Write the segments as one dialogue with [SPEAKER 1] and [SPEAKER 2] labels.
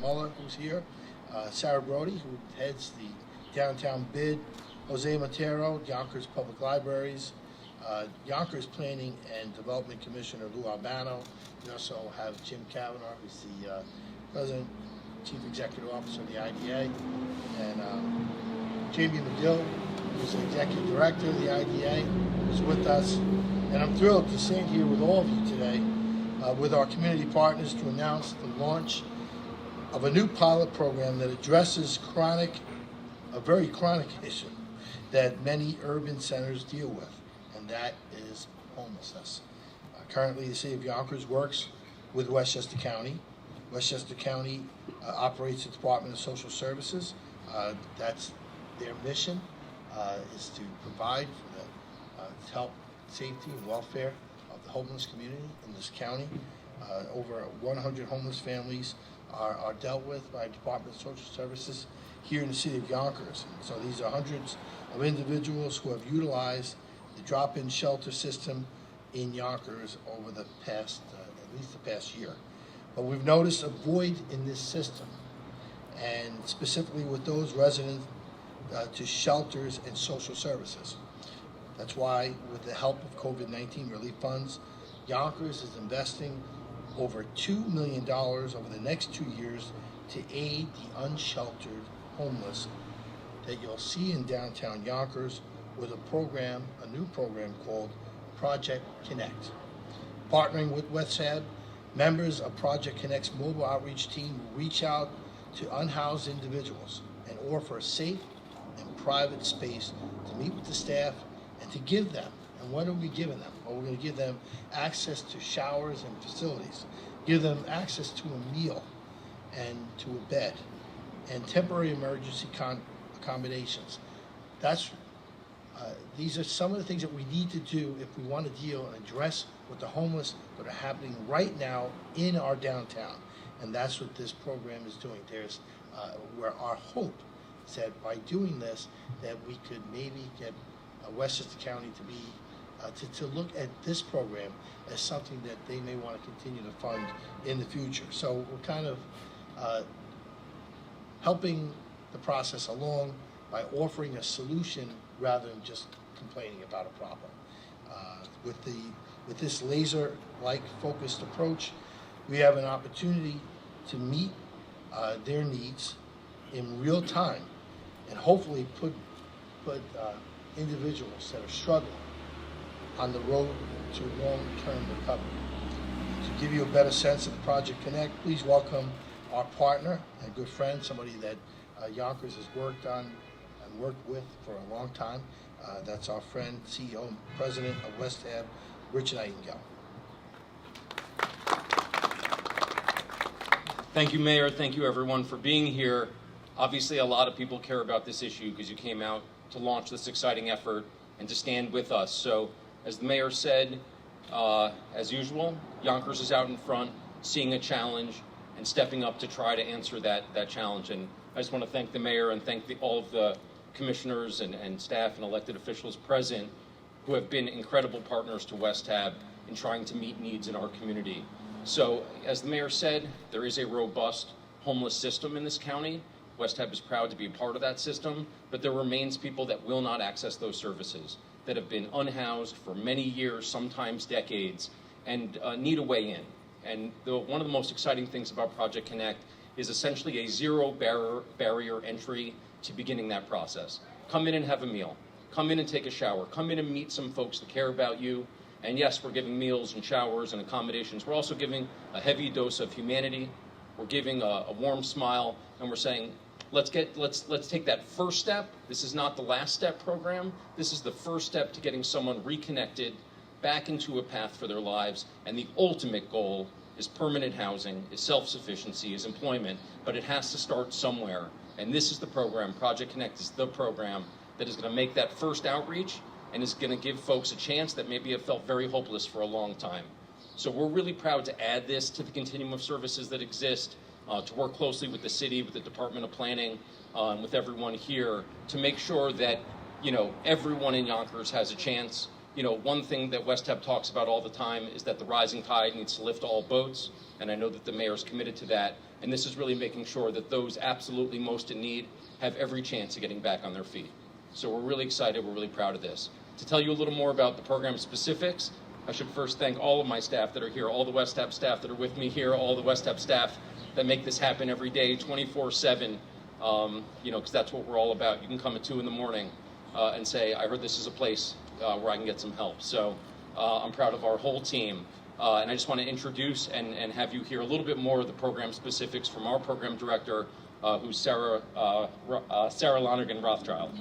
[SPEAKER 1] Muller, who's here, Sarah Brody, who heads the downtown bid, Jose Montero, Yonkers Public Libraries, Yonkers Planning and Development Commissioner Lou Albano. We also have Jim Kavanaugh, who's the President, Chief Executive Officer of the IDA, and Jamie McGill, who's the Executive Director of the IDA, who's with us. And I'm thrilled to stand here with all of you today with our community partners to announce the launch of a new pilot program that addresses a very chronic issue that many urban centers deal with, and that is homelessness. Currently, the City of Yonkers works with Westchester County. Westchester County operates the Department of Social Services. That's their mission, is to provide for the health, safety, and welfare of the homeless community in this county. Over 100 homeless families are dealt with by Department of Social Services here in the City of Yonkers. And so these are hundreds of individuals who have utilized the drop-in shelter system in Yonkers over the past, at least the past year. But we've noticed a void in this system, and specifically with those resident to shelters and social services. That's why, with the help of COVID-19 relief funds, Yonkers is investing over $2 million over the next 2 years to aid the unsheltered homeless that you'll see in downtown Yonkers with a new program called Project Connect. Partnering with Westhab, members of Project Connect's mobile outreach team will reach out to unhoused individuals and offer a safe and private space to meet with the staff and to give them. And what are we giving them? Well, we're going to give them access to showers and facilities, give them access to a meal and to a bed, and temporary emergency accommodations. These are some of the things that we need to do if we want to deal and address with the homeless that are happening right now in our downtown. And that's what this program is doing. There's where our hope is that by doing this, that we could maybe get Westchester County to be to look at this program as something that they may want to continue to fund in the future. So we're kind of helping the process along by offering a solution rather than just complaining about a problem. With this laser-like focused approach, we have an opportunity to meet their needs in real time and hopefully put individuals that are struggling on the road to long-term recovery. To give you a better sense of Project Connect, please welcome our partner and good friend, somebody that Yonkers has worked on and worked with for a long time. That's our friend, CEO and President of Westhab, Rich Nightingale.
[SPEAKER 2] Thank you, Mayor. Thank you, everyone, for being here. Obviously, a lot of people care about this issue because you came out to launch this exciting effort and to stand with us. So, as the Mayor said, as usual, Yonkers is out in front, seeing a challenge and stepping up to try to answer that challenge. And I just want to thank the Mayor and thank all of the commissioners and staff and elected officials present who have been incredible partners to Westhab in trying to meet needs in our community. So, as the Mayor said, there is a robust homeless system in this county. Westhab is proud to be a part of that system, but there remains people that will not access those services, that have been unhoused for many years, sometimes decades, and need a way in. And one of the most exciting things about Project Connect is essentially a zero barrier entry to beginning that process. Come in and have a meal. Come in and take a shower. Come in and meet some folks that care about you. And yes, we're giving meals and showers and accommodations. We're also giving a heavy dose of humanity. We're giving a warm smile, and we're saying, let's take that first step. This is not the last step program. This is the first step to getting someone reconnected back into a path for their lives. And the ultimate goal is permanent housing, is self-sufficiency, is employment, but it has to start somewhere. And this is the program. Project Connect is the program that is going to make that first outreach and is going to give folks a chance that maybe have felt very hopeless for a long time. So we're really proud to add this to the continuum of services that exist, to work closely with the city, with the Department of Planning, and with everyone here to make sure that, everyone in Yonkers has a chance. One thing that Westhab talks about all the time is that the rising tide needs to lift all boats. and I know that the mayor is committed to that, and this is really making sure that those absolutely most in need have every chance of getting back on their feet. So we're really excited, we're really proud of this. To tell you a little more about the program specifics, I should first thank all of my staff that are here, all the Westhab staff that are with me here, all the Westhab staff that make this happen every day, 24/7, because that's what we're all about. You can come at 2 in the morning and say, I heard this is a place where I can get some help. So I'm proud of our whole team. And I just want to introduce and have you hear a little bit more of the program specifics from our program director, who's Sarah Lonergan Rothschild.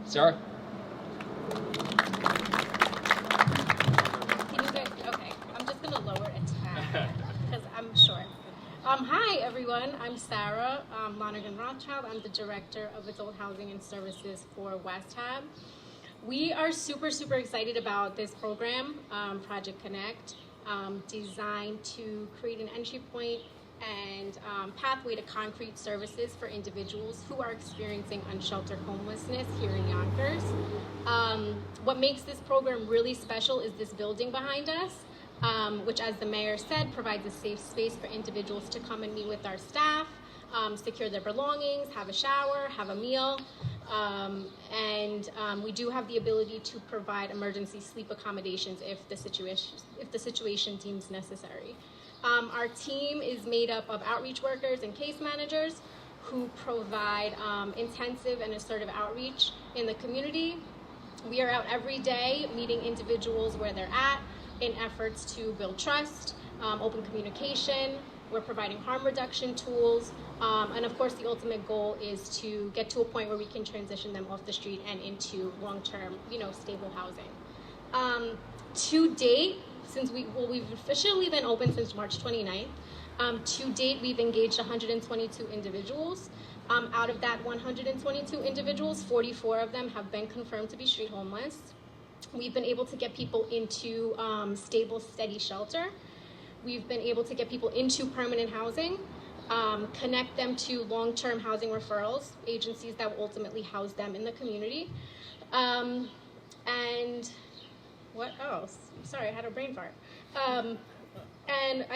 [SPEAKER 2] Sarah?
[SPEAKER 3] Okay, I'm just going to lower a tad because I'm short. Hi, everyone. I'm Sarah Lonergan Rothschild. I'm the Director of Adult Housing and Services for Westhab. We are super, super excited about this program, Project Connect, designed to create an entry point and pathway to concrete services for individuals who are experiencing unsheltered homelessness here in Yonkers. What makes this program really special is this building behind us, which, as the mayor said, provides a safe space for individuals to come and meet with our staff, secure their belongings, have a shower, have a meal, and we do have the ability to provide emergency sleep accommodations if the situation deems necessary. Our team is made up of outreach workers and case managers who provide intensive and assertive outreach in the community. We are out every day meeting individuals where they're at in efforts to build trust, open communication. We're providing harm reduction tools, and of course the ultimate goal is to get to a point where we can transition them off the street and into long-term, stable housing. To date, since we've officially been open since March 29th, to date we've engaged 122 individuals. Out of that 122 individuals, 44 of them have been confirmed to be street homeless. We've been able to get people into stable, steady shelter. We've been able to get people into permanent housing, connect them to long-term housing referrals, agencies that will ultimately house them in the community. And what else? Sorry, I had a brain fart. And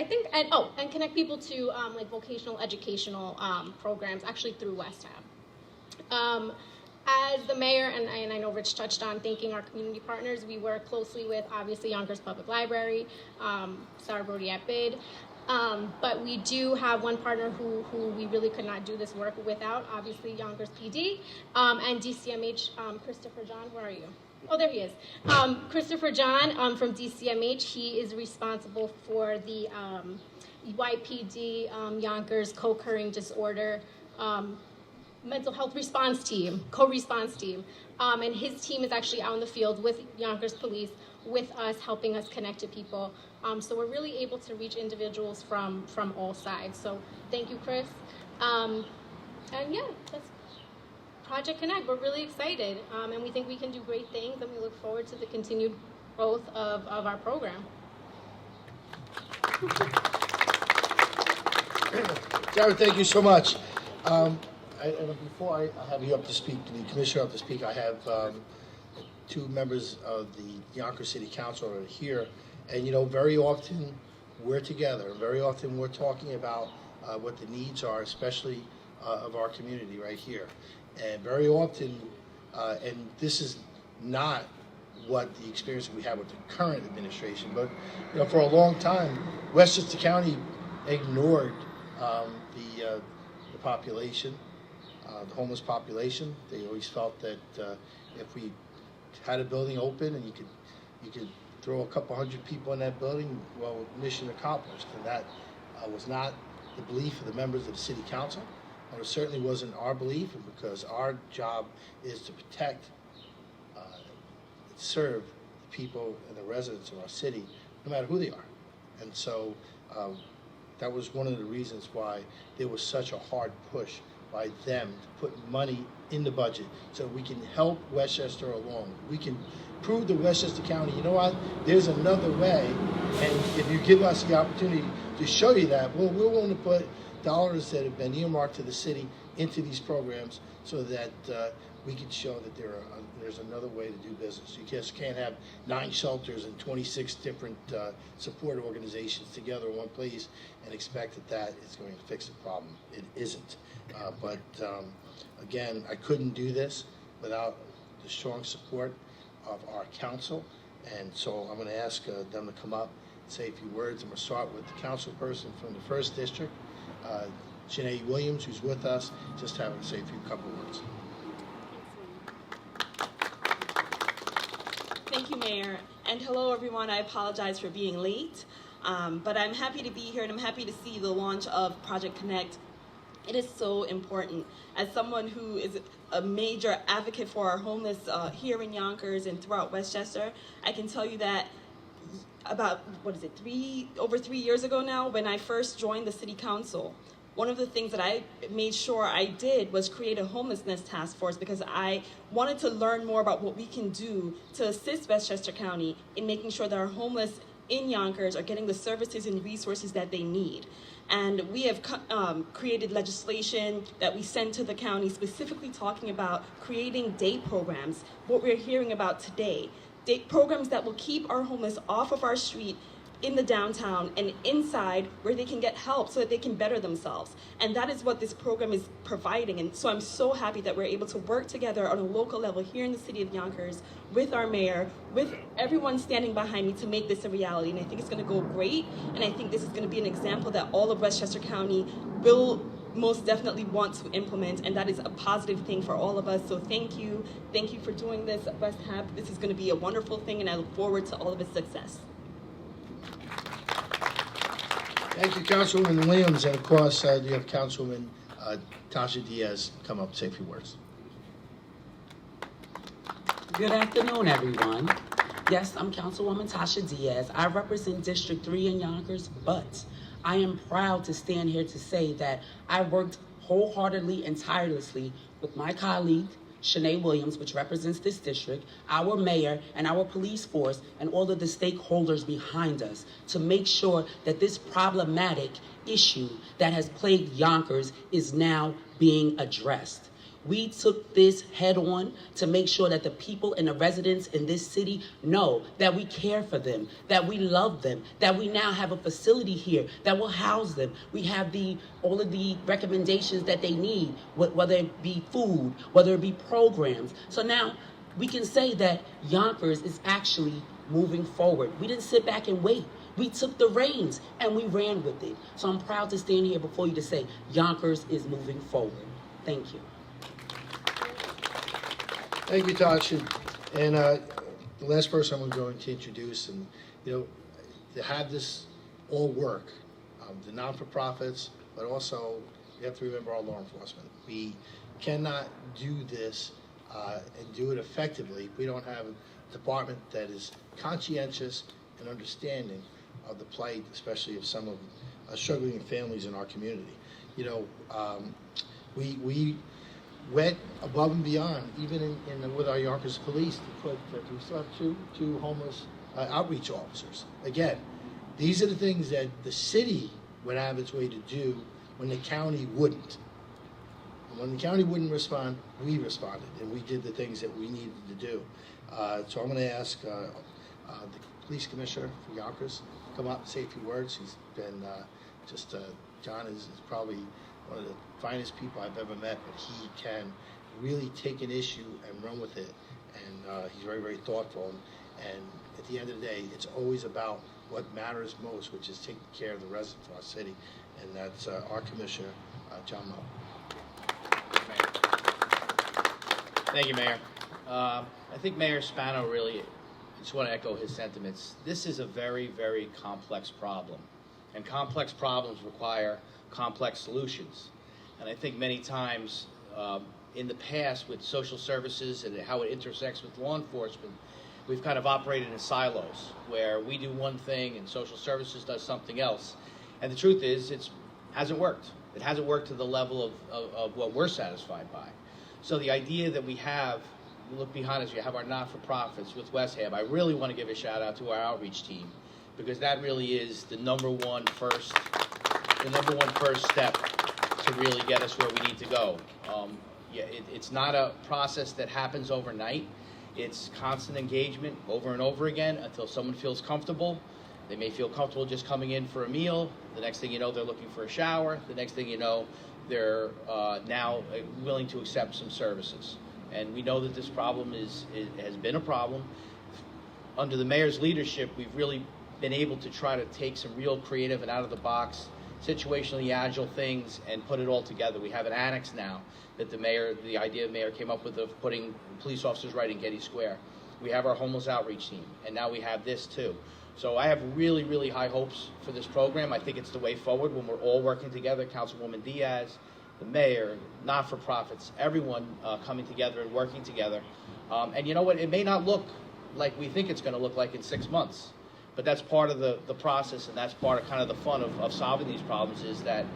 [SPEAKER 3] connect people to vocational educational programs, actually through Westhab. As the mayor, and I know Rich touched on thanking our community partners, we work closely with, obviously, Yonkers Public Library, Sarah Brody at BID, but we do have one partner who we really could not do this work without, obviously Yonkers PD, and DCMH, Christopher John, where are you? Oh, there he is. Christopher John from DCMH, he is responsible for the YPD Yonkers co-occurring disorder mental health response team, co-response team. And his team is actually out in the field with Yonkers Police, with us, helping us connect to people. So we're really able to reach individuals from all sides. So thank you, Chris. And yeah, that's Project Connect. We're really excited, and we think we can do great things, and we look forward to the continued growth of our program.
[SPEAKER 1] Jared, thank you so much. Before I have you up to speak, the commissioner up to speak, I have two members of the Yonkers City Council are here, and very often we're together, and very often we're talking about what the needs are, especially of our community right here. And very often, and this is not what the experience we have with the current administration, but for a long time, Westchester County ignored the population, the homeless population. They always felt that if we had a building open and you could throw a couple hundred people in that building, well, mission accomplished. And that was not the belief of the members of the City Council. And it certainly wasn't our belief, because our job is to protect, serve the people and the residents of our city, no matter who they are. And so that was one of the reasons why there was such a hard push by them to put money in the budget so we can help Westchester along. We can prove to Westchester County, you know what, there's another way, and if you give us the opportunity to show you that, well, we're willing to put dollars that have been earmarked to the city into these programs so that we can show that there's another way to do business. You just can't have 9 shelters and 26 different support organizations together in one place and expect that is going to fix the problem. It isn't. But again, I couldn't do this without the strong support of our council, and so I'm going to ask them to come up and say a few words. I'm going to start with the council person from the 1st District, Shanae Williams, who's with us, just having to say a few couple words.
[SPEAKER 4] Thank you, Mayor. And hello, everyone. I apologize for being late, but I'm happy to be here, and I'm happy to see the launch of Project Connect. It is so important. As someone who is a major advocate for our homeless here in Yonkers and throughout Westchester, I can tell you that about, over 3 years ago now, when I first joined the City Council, one of the things that I made sure I did was create a homelessness task force, because I wanted to learn more about what we can do to assist Westchester County in making sure that our homeless in Yonkers are getting the services and resources that they need. And we have created legislation that we sent to the county specifically talking about creating day programs, what we're hearing about today. Day programs that will keep our homeless off of our street in the downtown and inside where they can get help so that they can better themselves. And that is what this program is providing. And so I'm so happy that we're able to work together on a local level here in the city of Yonkers with our mayor, with everyone standing behind me to make this a reality. And I think it's going to go great. And I think this is going to be an example that all of Westchester County will most definitely want to implement, and that is a positive thing for all of us. So thank you for doing this, Westhab. This is going to be a wonderful thing, and I look forward to all of its success.
[SPEAKER 1] Thank you, Councilwoman Williams, and of course, you have Councilwoman Tasha Diaz come up and say a few words.
[SPEAKER 5] Good afternoon, everyone. Yes, I'm Councilwoman Tasha Diaz. I represent District 3 in Yonkers, but I am proud to stand here to say that I worked wholeheartedly and tirelessly with my colleague, Shanae Williams, which represents this district, our mayor, and our police force, and all of the stakeholders behind us to make sure that this problematic issue that has plagued Yonkers is now being addressed. We took this head on to make sure that the people and the residents in this city know that we care for them, that we love them, that we now have a facility here that will house them. We have all of the recommendations that they need, whether it be food, whether it be programs. So now we can say that Yonkers is actually moving forward. We didn't sit back and wait. We took the reins and we ran with it. So I'm proud to stand here before you to say Yonkers is moving forward. Thank you.
[SPEAKER 1] Thank you, Tasha. And the last person I'm going to introduce, and to have this all work, the non-for-profits, but also you have to remember our law enforcement. We cannot do this and do it effectively if we don't have a department that is conscientious and understanding of the plight, especially of some of struggling families in our community. We went above and beyond, even with our Yonkers police, to put that we still have two homeless outreach officers. Again, these are the things that the city would have its way to do when the county wouldn't. And when the county wouldn't respond, we responded, and we did the things that we needed to do. So I'm going to ask the police commissioner for Yonkers to come up and say a few words. He's been John is probably one of the finest people I've ever met, but he can really take an issue and run with it, and he's very, very thoughtful. And at the end of the day, it's always about what matters most, which is taking care of the residents of our city, and that's our commissioner, John Moe.
[SPEAKER 6] Thank you, Mayor. I think Mayor Spano really, just want to echo his sentiments. This is a very, very complex problem, and complex problems require complex solutions. And I think many times in the past with social services and how it intersects with law enforcement, we've kind of operated in silos where we do one thing and social services does something else. And the truth is, it hasn't worked. It hasn't worked to the level of what we're satisfied by. So the idea that we have, you look behind us, you have our not-for-profits with Westhab. I really want to give a shout out to our outreach team, because that really is the #1 first the number one first step to really get us where we need to go. It's not a process that happens overnight. It's constant engagement over and over again until someone feels comfortable. They may feel comfortable just coming in for a meal. The next thing you know, they're looking for a shower. The next thing you know, they're now willing to accept some services. And we know that this problem has been a problem. Under the mayor's leadership, we've really been able to try to take some real creative and out-of-the-box, situationally agile things and put it all together. We have an annex now that the idea mayor came up with of putting police officers right in Getty Square. We have our homeless outreach team, and now we have this too. So I have really, really high hopes for this program. I think it's the way forward when we're all working together, Councilwoman Diaz, the mayor, not-for-profits, everyone coming together and working together. And you know what, it may not look like we think it's going to look like in 6 months, but that's part of the process, and that's part of kind of the fun of solving these problems, is that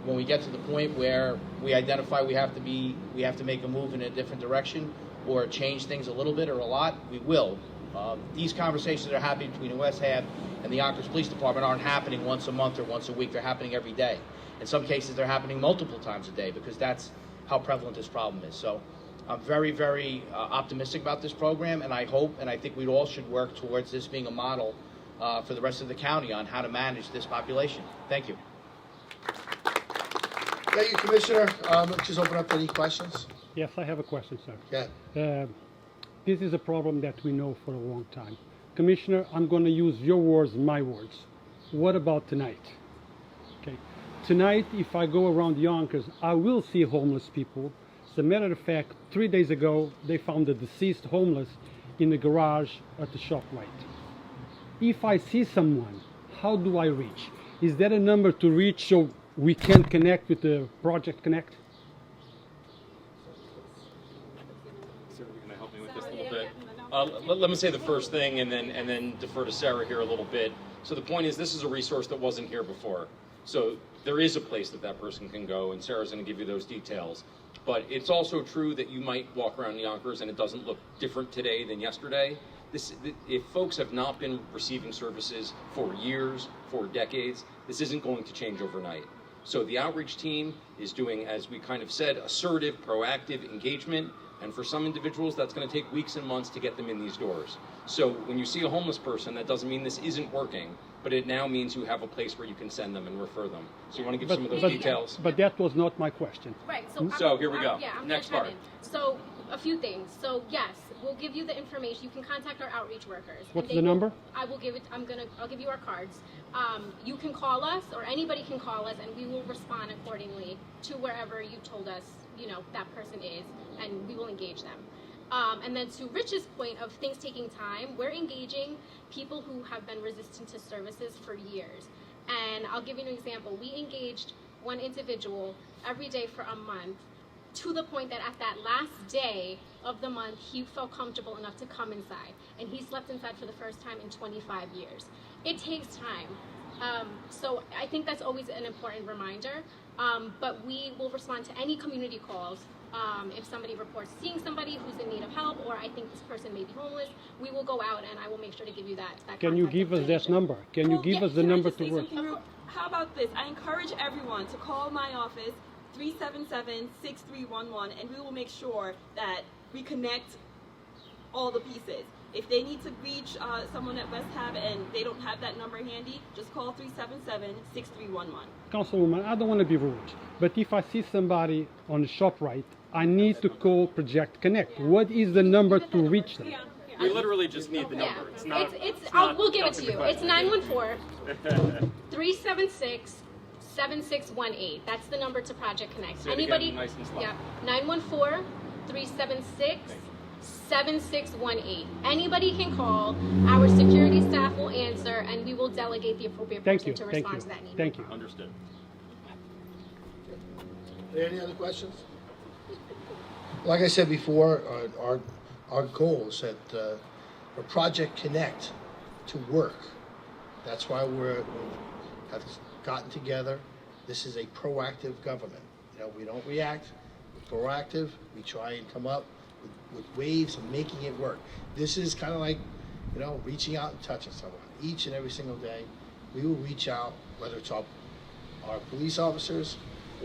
[SPEAKER 6] when we get to the point where we identify we have to make a move in a different direction or change things a little bit or a lot, we will. These conversations that are happening between Westhab and the Yonkers Police Department aren't happening once a month or once a week. They're happening every day. In some cases, they're happening multiple times a day because that's how prevalent this problem is. So I'm very, very optimistic about this program, and I hope and I think we all should work towards this being a model for the rest of the county on how to manage this population. Thank you.
[SPEAKER 1] Thank you, Commissioner. Let's just open up to any questions.
[SPEAKER 7] Yes, I have a question, sir.
[SPEAKER 1] Yeah.
[SPEAKER 7] This is a problem that we know for a long time. Commissioner, I'm going to use your words, my words. What about tonight? Okay. Tonight, if I go around Yonkers, I will see homeless people. As a matter of fact, 3 days ago, they found a deceased homeless in the garage at the ShopRite. If I see someone, how do I reach? Is there a number to reach so we can connect with the Project Connect?
[SPEAKER 2] Let me say the first thing and then defer to Sarah here a little bit. So the point is, this is a resource that wasn't here before. So there is a place that person can go, and Sarah's going to give you those details. But it's also true that you might walk around Yonkers and it doesn't look different today than yesterday. If folks have not been receiving services for years, for decades, this isn't going to change overnight. So the outreach team is doing, as we kind of said, assertive, proactive engagement. And for some individuals, that's going to take weeks and months to get them in these doors. So when you see a homeless person, that doesn't mean this isn't working, but it now means you have a place where you can send them and refer them. So you want to give some of those details?
[SPEAKER 7] But that was not my question.
[SPEAKER 3] Right.
[SPEAKER 2] So here we go.
[SPEAKER 3] I'm
[SPEAKER 2] Next
[SPEAKER 3] gonna
[SPEAKER 2] part.
[SPEAKER 3] chime in. So a few things. So yes, we'll give you the information. You can contact our outreach workers.
[SPEAKER 7] What's the number?
[SPEAKER 3] I will give it. I'll give you our cards. You can call us, or anybody can call us, and we will respond accordingly to wherever you told us, that person is, and we will engage them. And then to Rich's point of things taking time, we're engaging people who have been resistant to services for years. And I'll give you an example. We engaged one individual every day for a month, to the point that at that last day of the month, he felt comfortable enough to come inside. And he slept inside for the first time in 25 years. It takes time. So I think that's always an important reminder. But we will respond to any community calls. If somebody reports seeing somebody who's in need of help, or I think this person may be homeless, we will go out and I will make sure to give you that
[SPEAKER 7] Can you give us that number? Can you give us the number to work?
[SPEAKER 4] How about this? I encourage everyone to call my office, 377-6311, and we will make sure that we connect all the pieces. If they need to reach someone at Westhab and they don't have that number handy, just call 377-6311.
[SPEAKER 7] Councilwoman, I don't want to be rude, but if I see somebody on the ShopRite, I need to call Project Connect. What is the number to reach them?
[SPEAKER 2] We literally just need the number.
[SPEAKER 3] Yeah.
[SPEAKER 2] It's not.
[SPEAKER 3] We'll give it to you. It's 914-376-7618. That's the number to Project Connect.
[SPEAKER 2] Say it again, nice and slow.
[SPEAKER 3] Yeah. 914-376-7618. Anybody can call. Our security staff will answer, and we will delegate the appropriate person to respond to that need.
[SPEAKER 7] Thank you.
[SPEAKER 2] Understood.
[SPEAKER 1] Are there any other questions? Like I said before, our goal is that for Project Connect to work. That's why we have gotten together. This is a proactive government. We don't react. We're proactive. We try and come up with ways of making it work. This is kind of like, reaching out and touching someone. Each and every single day, we will reach out, whether it's our our police officers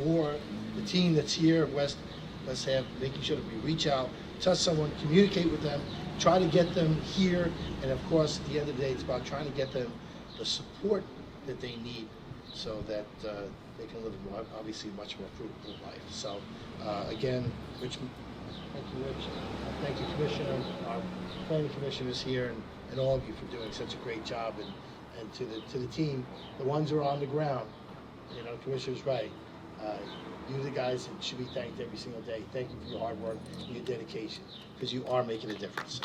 [SPEAKER 1] or the team that's here at Westhab, making sure that we reach out, touch someone, communicate with them, try to get them here, and of course, at the end of the day, it's about trying to get them the support that they need so that they can live obviously a much more fruitful life. So again, Rich, thank you, Rich. Thank you, Commissioner. Our planning commission is here, and all of you for doing such a great job, and to the team, the ones who are on the ground. You know, Commissioner's right. You the guys that should be thanked every single day. Thank you for your hard work and your dedication, because you are making a difference.